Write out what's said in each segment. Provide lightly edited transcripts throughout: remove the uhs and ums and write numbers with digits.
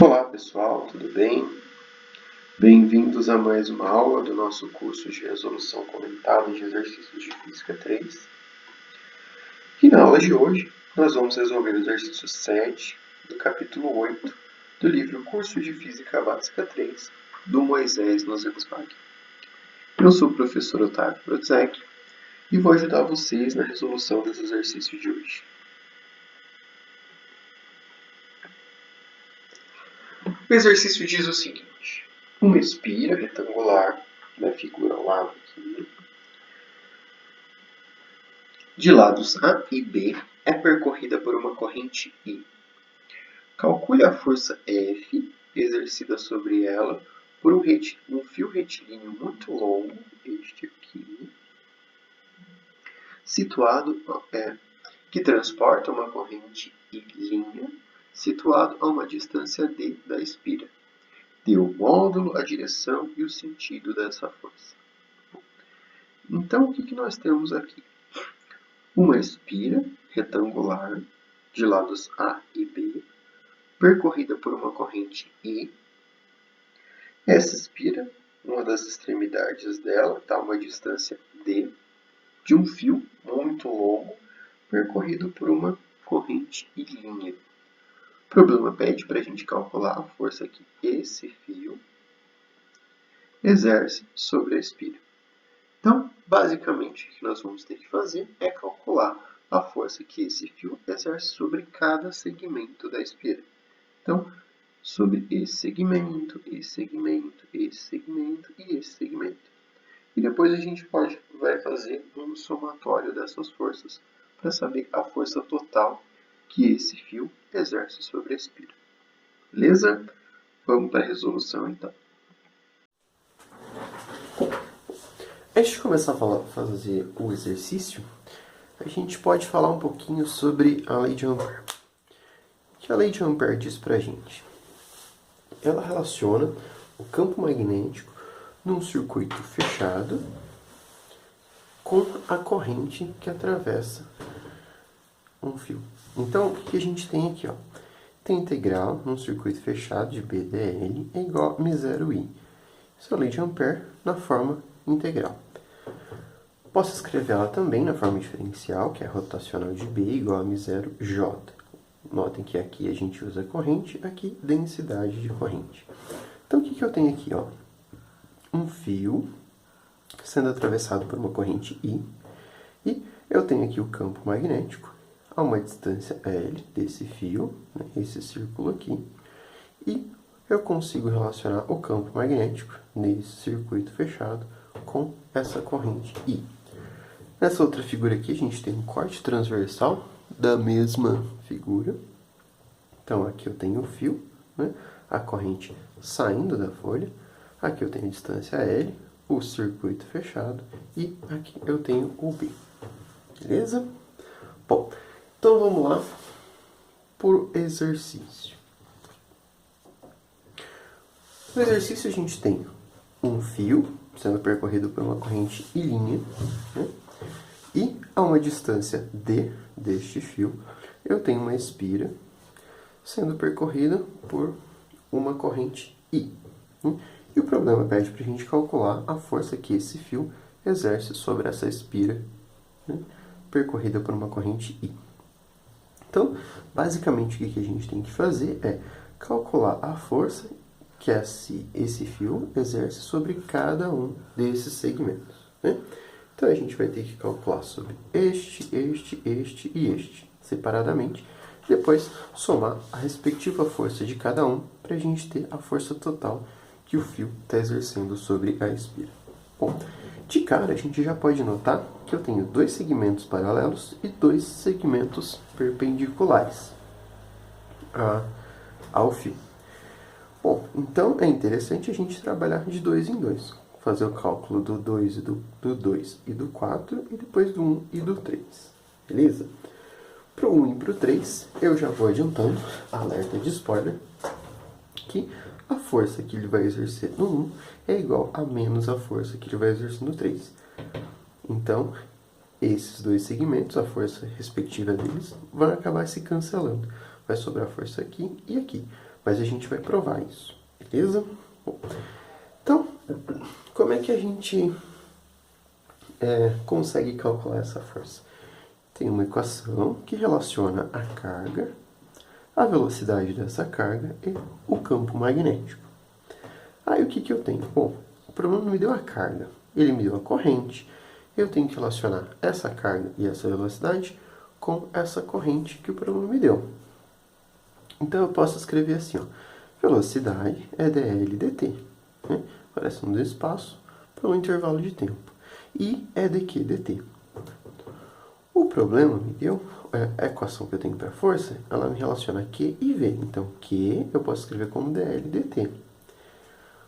Olá pessoal, tudo bem? Bem-vindos a mais uma aula do nosso curso de resolução comentada de exercícios de Física 3. E na aula de hoje, nós vamos resolver o exercício 7 do capítulo 8 do livro Curso de Física Básica 3, do Moisés Nozensbach. Eu sou o professor Otávio Brodzek e vou ajudar vocês na resolução desse exercício de hoje. O exercício diz o seguinte: uma espira retangular, na figura ao lado aqui, de lados A e B, é percorrida por uma corrente I. Calcule a força F exercida sobre ela por um fio retilíneo muito longo, este aqui, situado, que transporta uma corrente I', situado a uma distância D da espira. Dê o módulo, a direção e o sentido dessa força. Então, o que nós temos aqui? Uma espira retangular de lados A e B, percorrida por uma corrente I. Essa espira, uma das extremidades dela, está a uma distância D, de um fio muito longo, percorrido por uma corrente I'. O problema pede para a gente calcular a força que esse fio exerce sobre a espira. Então, basicamente, o que nós vamos ter que fazer é calcular a força que esse fio exerce sobre cada segmento da espira. Então, sobre esse segmento, esse segmento, esse segmento e esse segmento. E depois a gente vai fazer um somatório dessas forças para saber a força total que esse fio exerce sobre a espira. Beleza? Vamos para a resolução então. Antes de começar a fazer o exercício, a gente pode falar um pouquinho sobre a lei de Ampère. O que a lei de Ampère diz para a gente? Ela relaciona o campo magnético num circuito fechado com a corrente que atravessa um fio. Então, o que a gente tem aqui? Tem integral num circuito fechado de BDL é igual a μ0I. Isso é a lei de Ampère na forma integral. Posso escrever ela também na forma diferencial, que é rotacional de B igual a μ0J. Notem que aqui a gente usa corrente, aqui densidade de corrente. Então, o que eu tenho aqui? Um fio sendo atravessado por uma corrente I, e eu tenho aqui o campo magnético a uma distância L desse fio, esse círculo aqui, e eu consigo relacionar o campo magnético nesse circuito fechado com essa corrente I. Nessa outra figura aqui, a gente tem um corte transversal da mesma figura. Então, aqui eu tenho o fio, a corrente saindo da folha. Aqui eu tenho a distância L, o circuito fechado, e aqui eu tenho o B. Beleza? Bom, então vamos lá por exercício. No exercício a gente tem um fio sendo percorrido por uma corrente I', e a uma distância D deste fio, eu tenho uma espira sendo percorrida por uma corrente I. E o problema pede para a gente calcular a força que esse fio exerce sobre essa espira percorrida por uma corrente I. Então, basicamente, o que a gente tem que fazer é calcular a força que esse fio exerce sobre cada um desses segmentos. Então, a gente vai ter que calcular sobre este e este, separadamente. Depois, somar a respectiva força de cada um para a gente ter a força total que o fio está exercendo sobre a espira. Bom, de cara, a gente já pode notar que eu tenho dois segmentos paralelos e dois segmentos perpendiculares ao fio. Bom, então é interessante a gente trabalhar de dois em dois. Fazer o cálculo do 2 e do 4 e depois do 1 e do 3. Beleza? Para o 1 e para o 3, eu já vou adiantando, alerta de spoiler, que a força que ele vai exercer no 1 é igual a menos a força que ele vai exercer no 3. Então, esses dois segmentos, a força respectiva deles, vão acabar se cancelando. Vai sobrar força aqui e aqui. mas a gente vai provar isso, beleza? Bom, então, como é que a gente consegue calcular essa força? Tem uma equação que relaciona a carga, a velocidade dessa carga e o campo magnético. Aí o que eu tenho? Bom, o problema não me deu a carga, ele me deu a corrente. Eu tenho que relacionar essa carga e essa velocidade com essa corrente que o problema me deu. Então eu posso escrever assim, ó, velocidade é dl dt, né? Parece um espaço para um intervalo de tempo. E é dq dt. O problema me deu, a equação que eu tenho para força, ela me relaciona Q e V. Então, Q eu posso escrever como dl dt.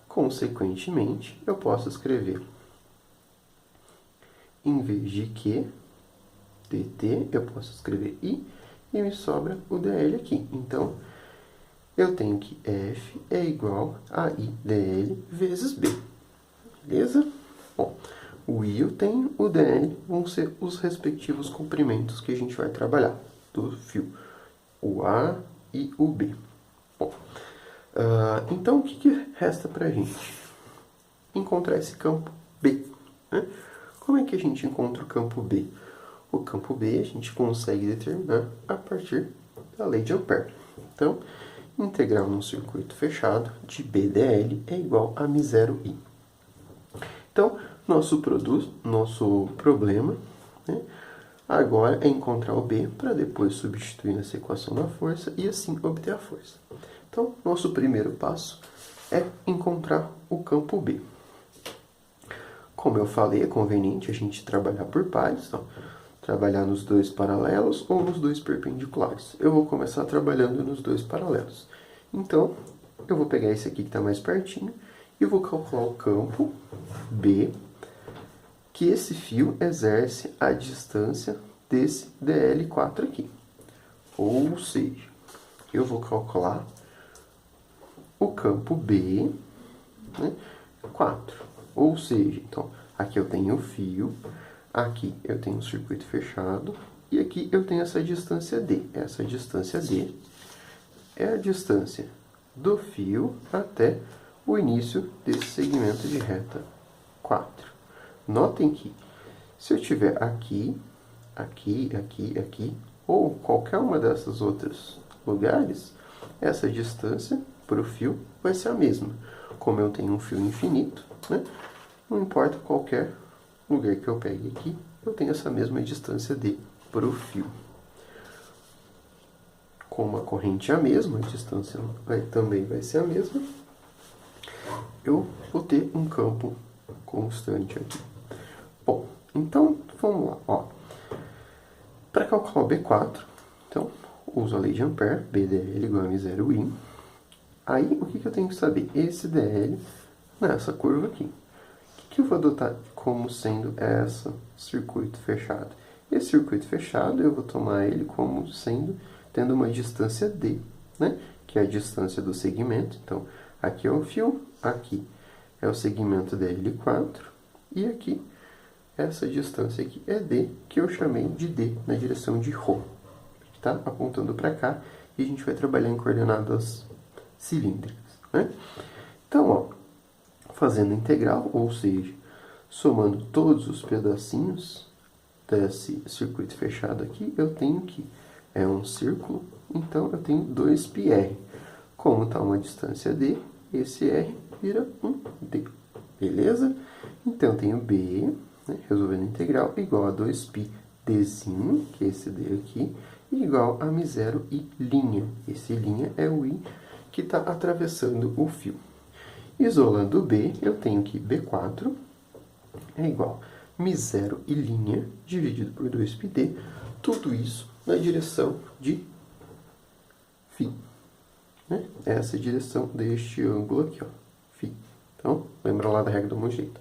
Consequentemente, eu posso escrever, em vez de Q, dt, eu posso escrever I, e me sobra o dl aqui. Então, eu tenho que F é igual a I dl vezes B. Beleza? Bom, o I eu tenho, o dl vão ser os respectivos comprimentos que a gente vai trabalhar do fio, o A e o B. Bom, então o que resta para a gente? Encontrar esse campo B, né? Como é que a gente encontra o campo B? O campo B a gente consegue determinar a partir da lei de Ampère. Então, integral num circuito fechado de BDL é igual a μ0I. Então, nosso problema, né, agora é encontrar o B para depois substituir nessa equação da força e assim obter a força. Então, nosso primeiro passo é encontrar o campo B. Como eu falei, é conveniente a gente trabalhar por pares, então, trabalhar nos dois paralelos ou nos dois perpendiculares. Eu vou começar trabalhando nos dois paralelos. Então, eu vou pegar esse aqui que está mais pertinho e vou calcular o campo B, que esse fio exerce a distância desse DL4 aqui. Ou seja, eu vou calcular o campo B, né, 4. Ou seja, então, aqui eu tenho o fio, aqui eu tenho um circuito fechado, e aqui eu tenho essa distância D. Essa distância D é a distância do fio até o início desse segmento de reta 4. Notem que se eu tiver aqui, aqui, aqui, aqui, ou qualquer uma dessas outros lugares, essa distância para o fio vai ser a mesma. Como eu tenho um fio infinito, né? Não importa qualquer lugar que eu pegue aqui, eu tenho essa mesma distância D para o fio. Como a corrente é a mesma, a distância também vai ser a mesma, eu vou ter um campo constante aqui. Bom, então vamos lá. Para calcular o B4, então, uso a lei de Ampère, BDL igual a μ0I. Aí, o que eu tenho que saber? Esse DL nessa curva aqui. O que eu vou adotar como sendo esse circuito fechado? Esse circuito fechado, eu vou tomar ele como sendo, tendo uma distância D, né? Que é a distância do segmento. Então, aqui é o fio, aqui é o segmento DL4, e aqui, essa distância aqui é D, que eu chamei de D na direção de ρ. Tá? Apontando para cá, e a gente vai trabalhar em coordenadas cilíndricas, né? Então, ó, fazendo integral, ou seja, somando todos os pedacinhos desse circuito fechado aqui, eu tenho que é um círculo, então eu tenho 2πr. Como está uma distância d, esse r vira um d, beleza? Então eu tenho b, né, resolvendo a integral, igual a 2π dzinho, que é esse d aqui, igual a μ0i'. Esse linha é o i que está atravessando o fio. Isolando B, eu tenho que B4 é igual a μ0i' dividido por 2πd, tudo isso na direção de φ. Né? Essa é a direção deste ângulo aqui, ó, φ. Então, lembra lá da regra do mesmo jeito.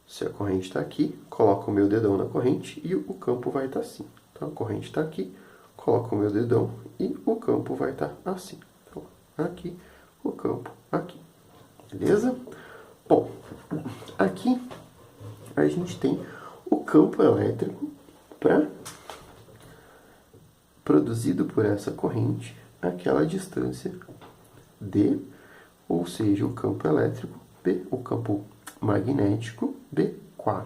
Se a corrente está aqui, coloco o meu dedão na corrente e o campo vai estar assim. Então, a corrente está aqui, coloco o meu dedão e o campo vai estar assim. Então, aqui, o campo aqui. Beleza? Bom, aqui a gente tem o campo elétrico produzido por essa corrente, aquela distância D, ou seja, o campo elétrico B, o campo magnético B4,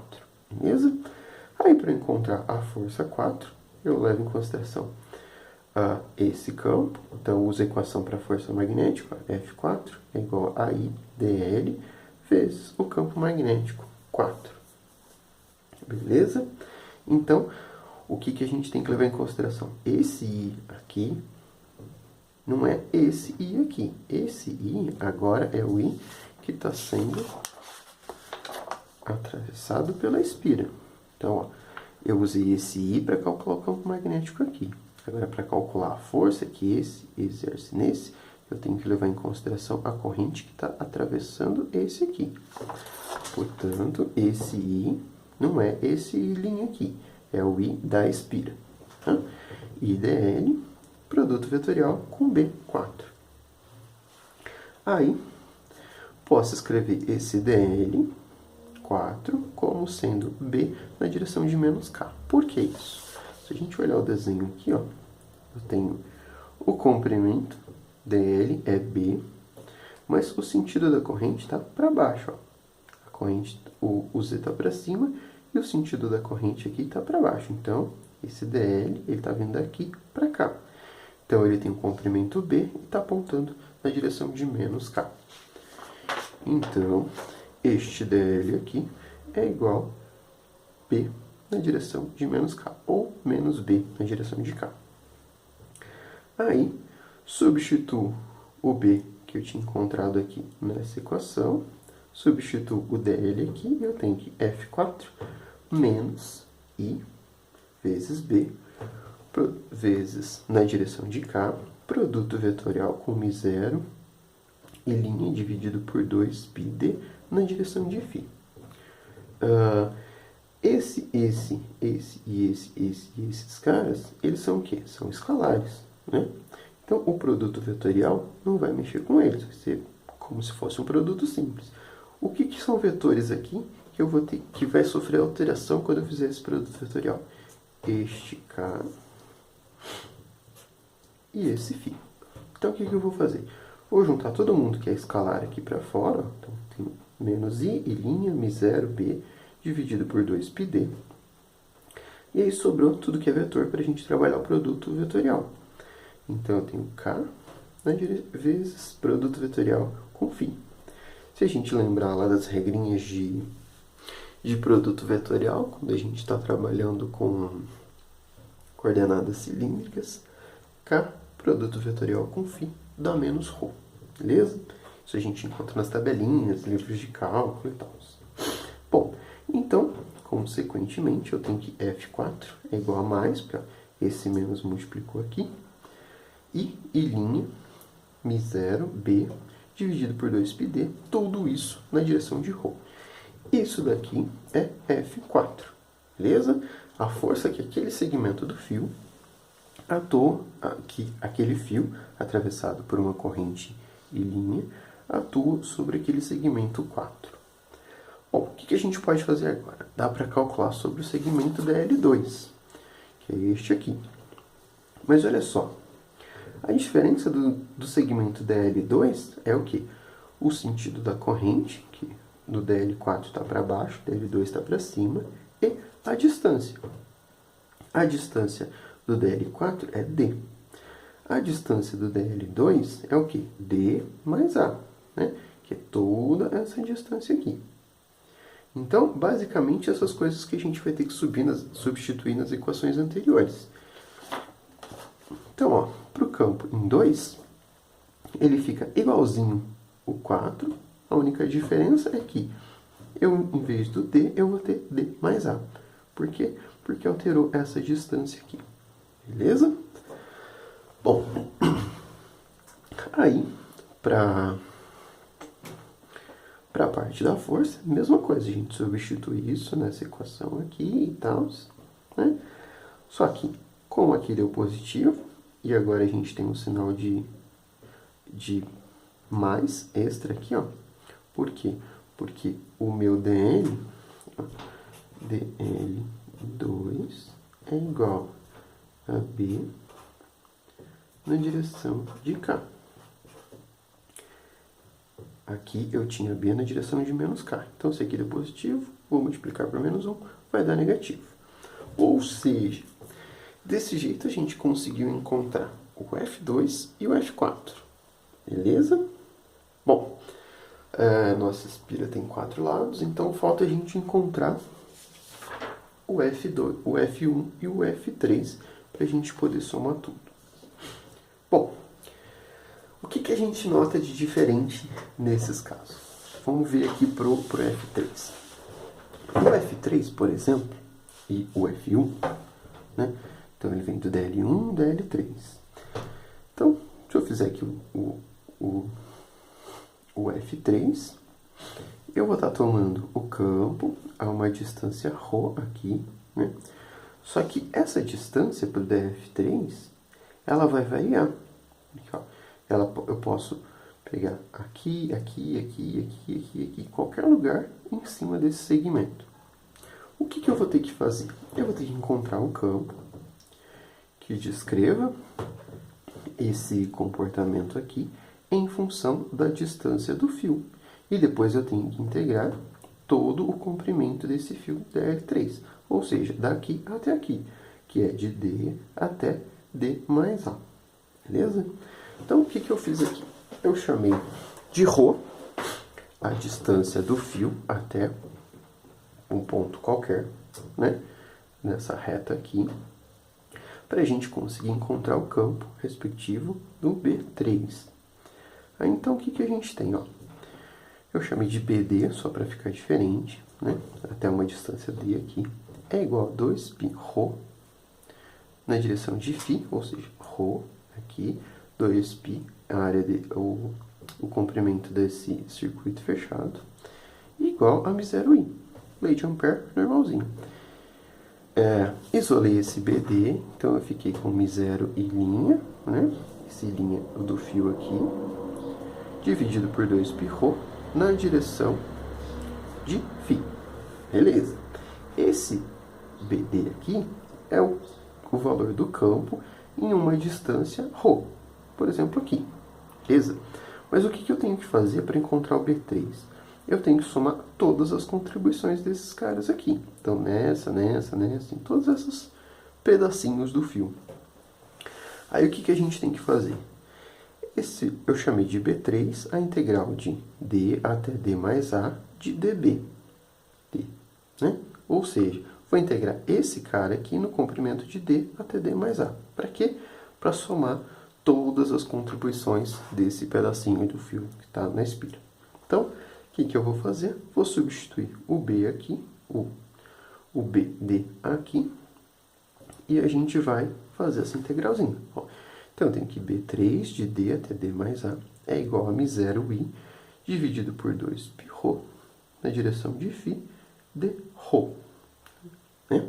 beleza? Aí, para encontrar a força 4, eu levo em consideração esse campo. Então, eu uso a equação para a força magnética, F4 é igual a I dl vezes o campo magnético 4. Beleza? Então, o que a gente tem que levar em consideração? Esse I aqui não é esse I aqui. Esse I agora é o I que está sendo atravessado pela espira. Então, ó, eu usei esse I para calcular o campo magnético aqui. Agora, para calcular a força que esse exerce nesse, eu tenho que levar em consideração a corrente que está atravessando esse aqui. Portanto, esse I não é esse I' aqui, é o I da espira. Tá? I dl, produto vetorial com B4. Aí, posso escrever esse dl 4 como sendo B na direção de menos K. Por que isso? Se a gente olhar o desenho aqui, ó, eu tenho o comprimento, dl é B, mas o sentido da corrente está para baixo. Ó. A corrente, o Z está para cima e o sentido da corrente aqui está para baixo. Então, esse dl está vindo daqui para cá. Então, ele tem o comprimento B e está apontando na direção de menos K. Então, este dl aqui é igual a B na direção de menos K, ou menos B na direção de K. Aí, substituo o B que eu tinha encontrado aqui nessa equação, substituo o dl aqui, e eu tenho que F4 menos I vezes B, vezes na direção de K, produto vetorial com μ0 e linha dividido por 2πd na direção de φ. Esse e esses caras, eles são o quê? São escalares, né? Então, o produto vetorial não vai mexer com eles, vai ser como se fosse um produto simples. O que são vetores aqui que eu vou ter, que vai sofrer alteração quando eu fizer esse produto vetorial? Este K e esse φ. Então, o que eu vou fazer? Vou juntar todo mundo que é escalar aqui para fora. Ó. Então, tem menos I e linha, μ0, B, dividido por 2πd. E aí sobrou tudo que é vetor para a gente trabalhar o produto vetorial. Então, eu tenho K vezes produto vetorial com φ. Se a gente lembrar lá das regrinhas de produto vetorial, quando a gente está trabalhando com coordenadas cilíndricas, K, produto vetorial com φ, dá menos ρ. Beleza? Isso a gente encontra nas tabelinhas, livros de cálculo e tal. Bom, então, consequentemente, eu tenho que F4 é igual a mais, porque esse menos multiplicou aqui, e linha μ0, B, dividido por 2πd, tudo isso na direção de ρ. Isso daqui é F4, beleza? A força que aquele segmento do fio atua, que aquele fio atravessado por uma corrente e linha, atua sobre aquele segmento 4. Bom, o que a gente pode fazer agora? Dá para calcular sobre o segmento dl2, que é este aqui. Mas olha só, a diferença do segmento dl2 é o quê? O sentido da corrente, que no dl4 está para baixo, dl2 está para cima, e a distância. A distância do dl4 é d. A distância do dl2 é o quê? D mais A, né? Que é toda essa distância aqui. Então, basicamente, essas coisas que a gente vai ter que substituir nas equações anteriores. Então, ó, para o campo em 2, ele fica igualzinho o 4. A única diferença é que eu, em vez do D, eu vou ter D mais A. Por quê? Porque alterou essa distância aqui. Beleza? Bom, aí, para a parte da força, mesma coisa. A gente substitui isso nessa equação aqui e tal, né? Só que, como aqui deu positivo, e agora a gente tem um sinal de mais extra aqui, ó. Por quê? Porque o meu dl, dl2 é igual a B na direção de K. aqui eu tinha B na direção de menos K. Então, se aqui é positivo, vou multiplicar por menos 1, vai dar negativo. Ou seja, desse jeito a gente conseguiu encontrar o F2 e o F4. Beleza? Bom, nossa espira tem 4 lados, então falta a gente encontrar o F2, o F1 e o F3 para a gente poder somar tudo. Bom, o que a gente nota de diferente nesses casos? Vamos ver aqui para o F3. O F3, por exemplo, e o F1, né? Então ele vem do DL1 e DL3. Então, se eu fizer aqui o F3, eu vou estar tomando o campo a uma distância ρ aqui, né? Só que essa distância para o DF3, ela vai variar. Aqui, ó. Eu posso pegar aqui, qualquer lugar em cima desse segmento. O que eu vou ter que fazer? Eu vou ter que encontrar um campo que descreva esse comportamento aqui em função da distância do fio. E depois eu tenho que integrar todo o comprimento desse fio DL3. Ou seja, daqui até aqui, que é de D até D mais A. Beleza? Então, o que eu fiz aqui? Eu chamei de ρ a distância do fio até um ponto qualquer, né? Nessa reta aqui, para a gente conseguir encontrar o campo respectivo do B3. Aí, então, o que a gente tem? Ó? Eu chamei de BD, só para ficar diferente, né? Até uma distância D aqui, é igual a 2π ρ na direção de φ, ou seja, ρ aqui, 2π, a área o comprimento desse circuito fechado, igual a μ0i, lei de Ampère normalzinho. Isolei esse BD, então eu fiquei com μ0i', né? Esse linha do fio aqui, dividido por 2π ρ na direção de φ. Beleza? Esse BD aqui é o valor do campo em uma distância ρ. Por exemplo, aqui. Beleza? Mas o que eu tenho que fazer para encontrar o B3? Eu tenho que somar todas as contribuições desses caras aqui. Então, nessa, em todos esses pedacinhos do fio. Aí, o que a gente tem que fazer? Esse eu chamei de B3 a integral de D até D mais A de dB. Né? Ou seja, vou integrar esse cara aqui no comprimento de D até D mais A. Para quê? Para somar todas as contribuições desse pedacinho do fio que está na espira. Então, o que eu vou fazer? Vou substituir o B aqui, o BD aqui, e a gente vai fazer essa integralzinha. Ó, então, eu tenho que B3 de D até D mais A é igual a μ0i dividido por 2π ρ na direção de φ de ρ. Né?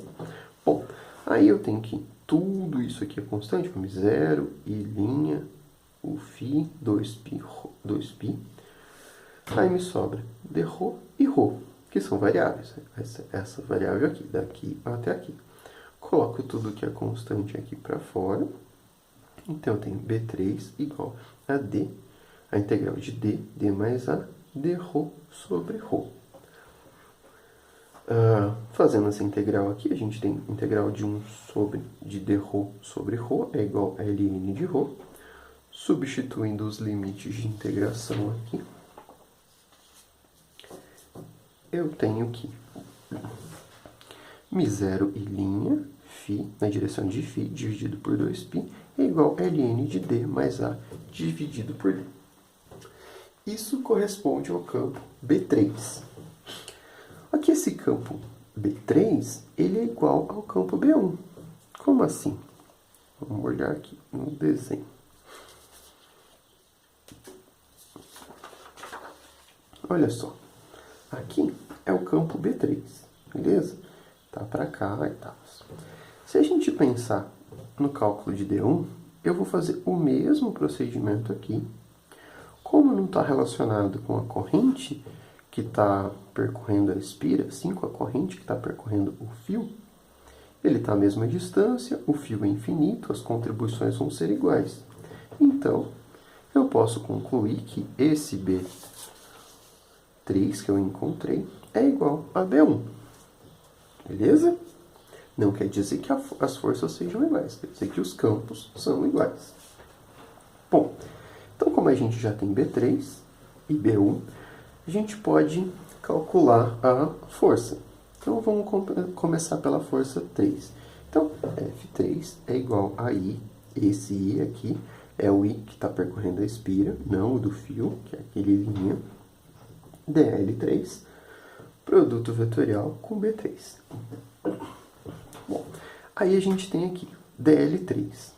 Bom, aí eu tenho que tudo isso aqui é constante, μ0, i', o φ, 2π. Aí me sobra dρ e ρ, que são variáveis. Essa variável aqui, daqui até aqui. Coloco tudo que é constante aqui para fora. Então, eu tenho B3 igual a D, a integral de D mais A, dρ sobre ρ. Fazendo essa integral aqui, a gente tem integral de 1 de dρ sobre ρ é igual a ln de ρ. Substituindo os limites de integração aqui, eu tenho que μ0i', φ, na direção de φ, dividido por 2π, é igual a ln de D mais A, dividido por D. Isso corresponde ao campo B3. Aqui esse campo B3, ele é igual ao campo B1. Como assim? Vamos olhar aqui no desenho. Olha só. Aqui é o campo B3, beleza? Tá para cá e tal. Se a gente pensar no cálculo de D1, eu vou fazer o mesmo procedimento aqui. Como não está relacionado com a corrente que está percorrendo a espira, sim com a corrente que está percorrendo o fio, ele está à mesma distância, o fio é infinito, as contribuições vão ser iguais. Então, eu posso concluir que esse B 3 que eu encontrei é igual a B1. Beleza? Não quer dizer que as forças sejam iguais, quer dizer que os campos são iguais. Bom, então como a gente já tem B3 e B1, a gente pode calcular a força. Então vamos começar pela força 3. Então, F3 é igual a I, esse I aqui é o I que está percorrendo a espira, não o do fio, que é aquele linha, dl3, produto vetorial com B3. Bom, aí a gente tem aqui dl3.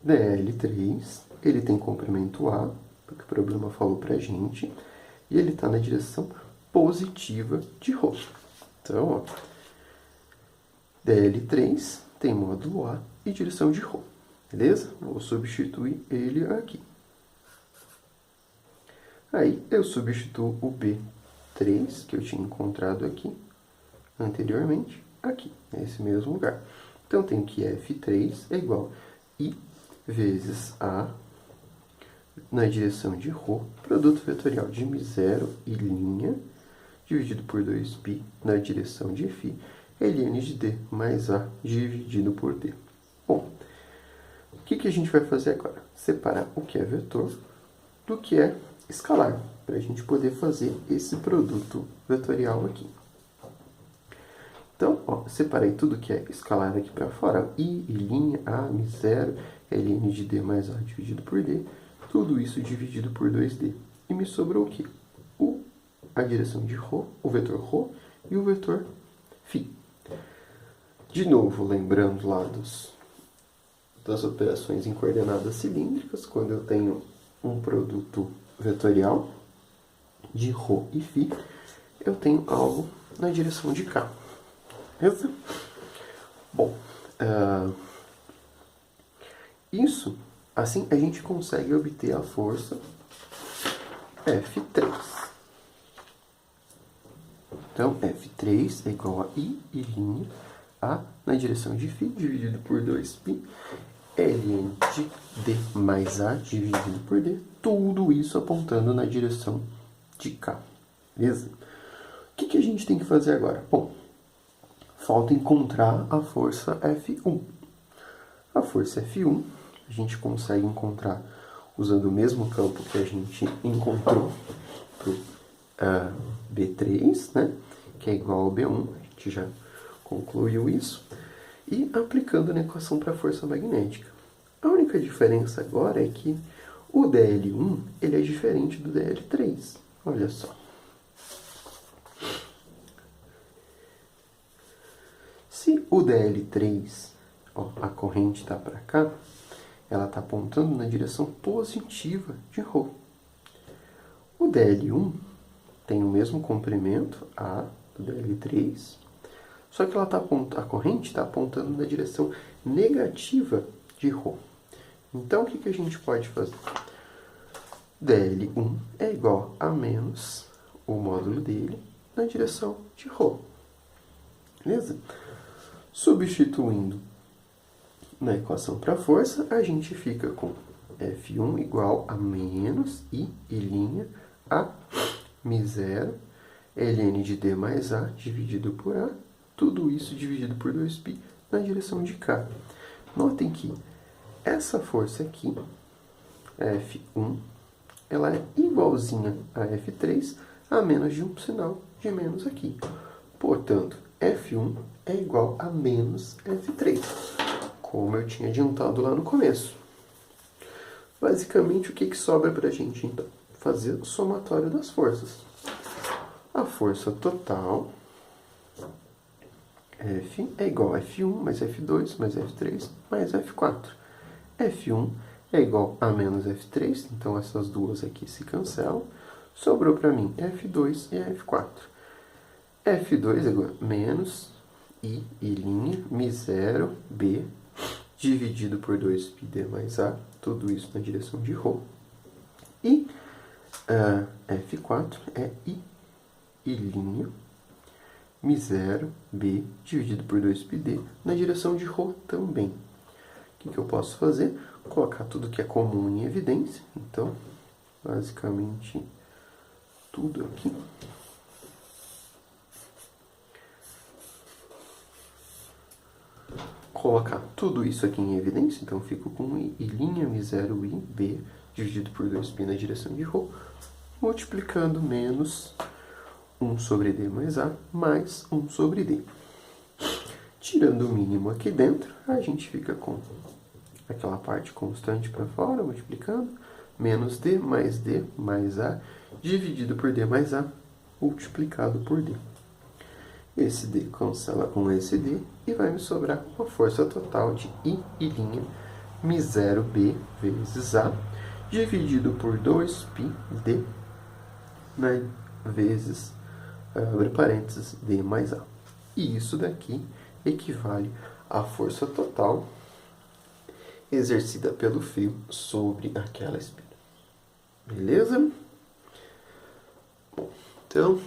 dl3, ele tem comprimento A, porque o problema falou pra gente, e ele está na direção positiva de ρ. Então, ó, dl3 tem módulo A e direção de ρ. Beleza? Vou substituir ele aqui. Aí eu substituo o B3, que eu tinha encontrado aqui anteriormente, aqui, nesse mesmo lugar. Então, tem que F3 é igual a I vezes A na direção de ρ, produto vetorial de μ0 e linha, dividido por 2π na direção de φ, ln de d mais A dividido por d. Bom, o que a gente vai fazer agora? Separar o que é vetor do que é escalar, para a gente poder fazer esse produto vetorial aqui. Então, ó, separei tudo que é escalar aqui para fora, I e linha, A, μ0, ln de d mais A dividido por d, tudo isso dividido por 2d. E me sobrou o quê? A direção de ρ, o vetor ρ e o vetor φ. De novo, lembrando lá das operações em coordenadas cilíndricas, quando eu tenho um produto vetorial de ρ e φ, eu tenho algo na direção de k. Beleza? Bom, isso, assim a gente consegue obter a força F3. Então, F3 é igual a I e linha A na direção de φ dividido por 2π, ln de d mais A dividido por d, tudo isso apontando na direção de k. Beleza? O que a gente tem que fazer agora? Bom, falta encontrar a força F1. A força F1 a gente consegue encontrar usando o mesmo campo que a gente encontrou para o B3, né? Que é igual ao B1, a gente já concluiu isso, e aplicando na equação para a força magnética. A única diferença agora é que o dl1 ele é diferente do dl3. Olha só. Se o dl3, ó, a corrente está para cá, ela está apontando na direção positiva de ρ. O dl1 tem o mesmo comprimento, A, do dl3, só que a corrente está apontando na direção negativa de ρ. Então, o que a gente pode fazer? dl1 é igual a menos o módulo dele na direção de ρ. Beleza? Substituindo na equação para força, a gente fica com F1 igual a menos I e linha A μ0 ln de d mais A dividido por A, tudo isso dividido por 2π na direção de k. Notem que essa força aqui, F1, ela é igualzinha a F3, a menos de um sinal de menos aqui. Portanto, F1 é igual a menos F3, como eu tinha adiantado lá no começo. Basicamente, o que sobra para a gente, então? Fazer o somatório das forças. A força total, F, é igual a F1 mais F2 mais F3 mais F4. F1 é igual a menos F3, então essas duas aqui se cancelam. Sobrou para mim F2 e F4. F2 é igual a menos I e linha, μ0, B, dividido por 2πd mais A, tudo isso na direção de ρ. E F4 é I e linha, μ0, B, dividido por 2πd, na direção de ρ também. O que eu posso fazer? colocar tudo que é comum em evidência. Então, basicamente, tudo aqui. Colocar tudo isso aqui em evidência, então fico com I, mi0 I, B, dividido por 2π na direção de ρ, multiplicando menos 1 sobre D mais A, mais 1 sobre D. Tirando o mínimo aqui dentro, a gente fica com aquela parte constante para fora, multiplicando, menos D mais A, dividido por D mais A, multiplicado por D. Esse D cancela com esse D e vai me sobrar uma força total de I mi0B vezes A, dividido por 2πD, né, vezes, abre parênteses, D mais A. E isso daqui equivale à força total exercida pelo fio sobre aquela espira. Beleza? Bom, então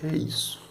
é isso.